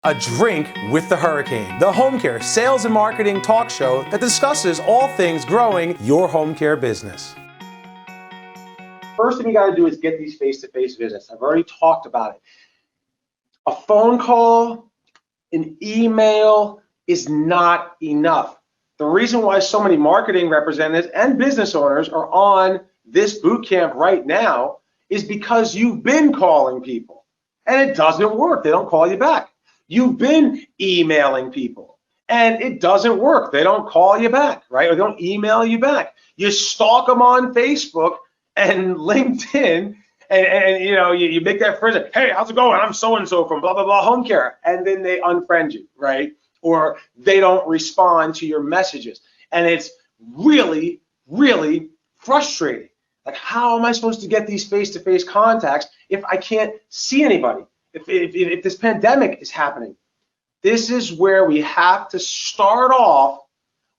A Drink with the Hurricane, the home care sales and marketing talk show that discusses all things growing your home care business. First thing you got to do is get these face-to-face visits. I've already talked about it. A phone call, an email is not enough. The reason why so many marketing representatives and business owners are on this boot camp right now is because you've been calling people and it doesn't work. They don't call you back. You've been emailing people and it doesn't work. They don't call you back, right? Or they don't email you back. You stalk them on Facebook and LinkedIn, and you make that friend, hey, how's it going? I'm so-and-so from blah, blah, blah home care. And then they unfriend you, right? Or they don't respond to your messages. And it's really, really frustrating. Like, how am I supposed to get these face-to-face contacts if I can't see anybody? If this pandemic is happening? This is where we have to start off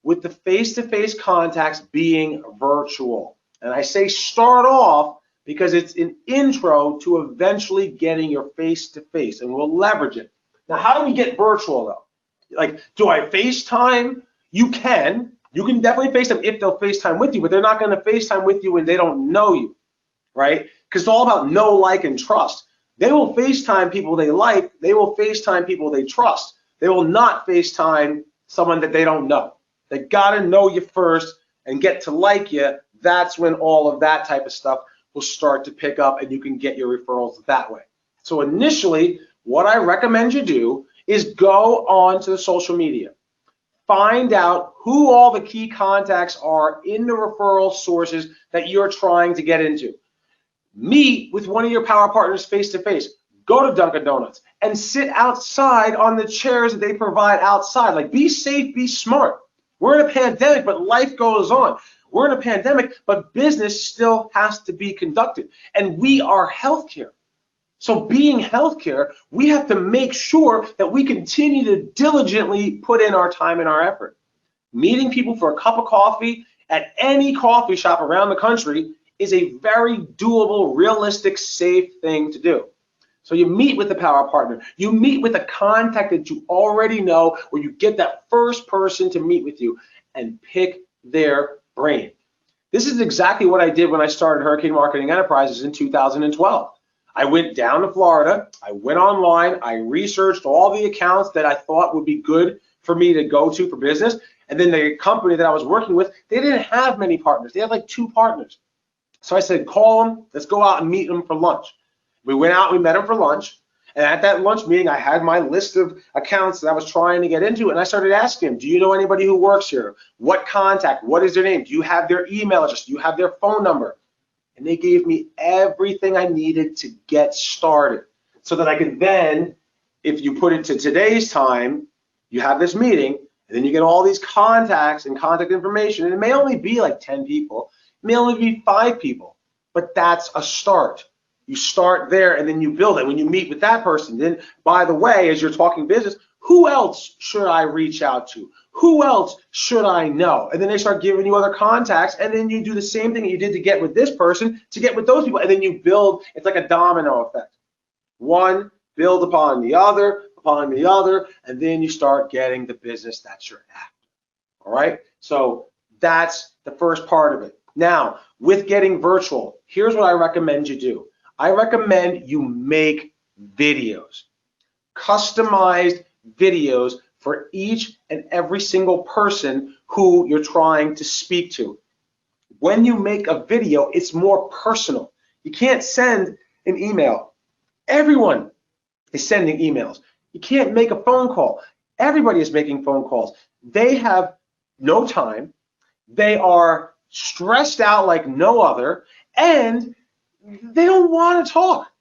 with the face-to-face contacts being virtual. And I say start off because it's an intro to eventually getting your face-to-face, and we'll leverage it. Now, how do we get virtual though? Like, do I FaceTime? You can definitely FaceTime if they'll FaceTime with you, but they're not going to FaceTime with you when they don't know you, right? Because it's all about know, like, and trust. They will FaceTime people they like. They will FaceTime people they trust. They will not FaceTime someone that they don't know. They got to know you first and get to like you. That's when all of that type of stuff will start to pick up and you can get your referrals that way. So initially, what I recommend you do is go on to the social media. Find out who all the key contacts are in the referral sources that you're trying to get into. Meet with one of your power partners face-to-face. Go to Dunkin' Donuts and sit outside on the chairs that they provide outside. Like, be safe, be smart. We're in a pandemic, but life goes on. We're in a pandemic, but business still has to be conducted. And we are healthcare. So being healthcare, we have to make sure that we continue to diligently put in our time and our effort. Meeting people for a cup of coffee at any coffee shop around the country is a very doable, realistic, safe thing to do. So you meet with the power partner. You meet with a contact that you already know, or you get that first person to meet with you and pick their brain. This is exactly what I did when I started Hurricane Marketing Enterprises in 2012. I went down to Florida. I went online. I researched all the accounts that I thought would be good for me to go to for business. And then the company that I was working with, they didn't have many partners. They had like 2 partners. So I said, call them, let's go out and meet them for lunch. We went out, we met them for lunch, and at that lunch meeting, I had my list of accounts that I was trying to get into, and I started asking them, do you know anybody who works here? What contact? What is their name? Do you have their email address? Do you have their phone number? And they gave me everything I needed to get started so that I could then, if you put it to today's time, you have this meeting, and then you get all these contacts and contact information, and it may only be like 10 people. It may only be 5 people, but that's a start. You start there and then you build it. When you meet with that person, then, by the way, as you're talking business, who else should I reach out to? Who else should I know? And then they start giving you other contacts, and then you do the same thing that you did to get with this person to get with those people, and then you build. It's like a domino effect. One build upon the other, and then you start getting the business that you're after. All right? So that's the first part of it. Now, with getting virtual, here's what I recommend you do. I recommend you make videos, customized videos for each and every single person who you're trying to speak to. When you make a video, it's more personal. You can't send an email. Everyone is sending emails. You can't make a phone call. Everybody is making phone calls. They have no time. They are stressed out like no other, and they don't want to talk.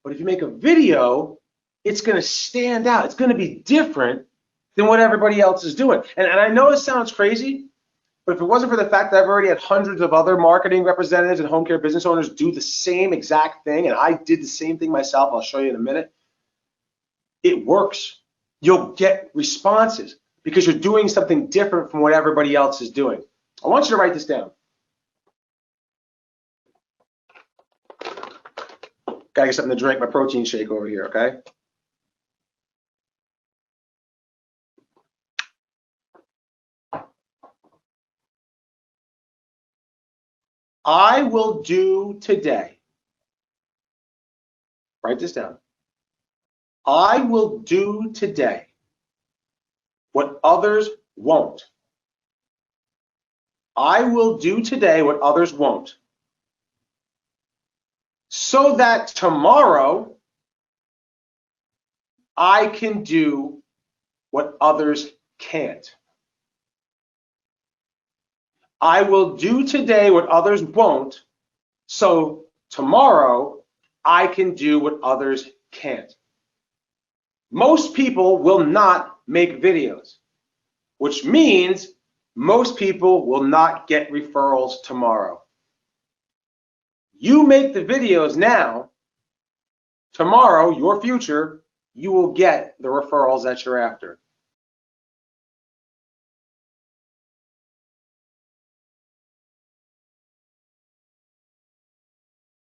But if you make a video, it's going to stand out. It's going to be different than what everybody else is doing. And I know it sounds crazy, but if it wasn't for the fact that I've already had hundreds of other marketing representatives and home care business owners do the same exact thing, and I did the same thing myself, I'll show you in a minute, it works. You'll get responses because you're doing something different from what everybody else is doing. I want you to write this down. Gotta get something to drink, my protein shake over here, okay? I will do today. Write this down. I will do today what others won't. I will do today what others won't. So that tomorrow I can do what others can't. I will do today what others won't, so tomorrow I can do what others can't. Most people will not make videos, which means most people will not get referrals tomorrow. You make the videos now, tomorrow, your future, you will get the referrals that you're after.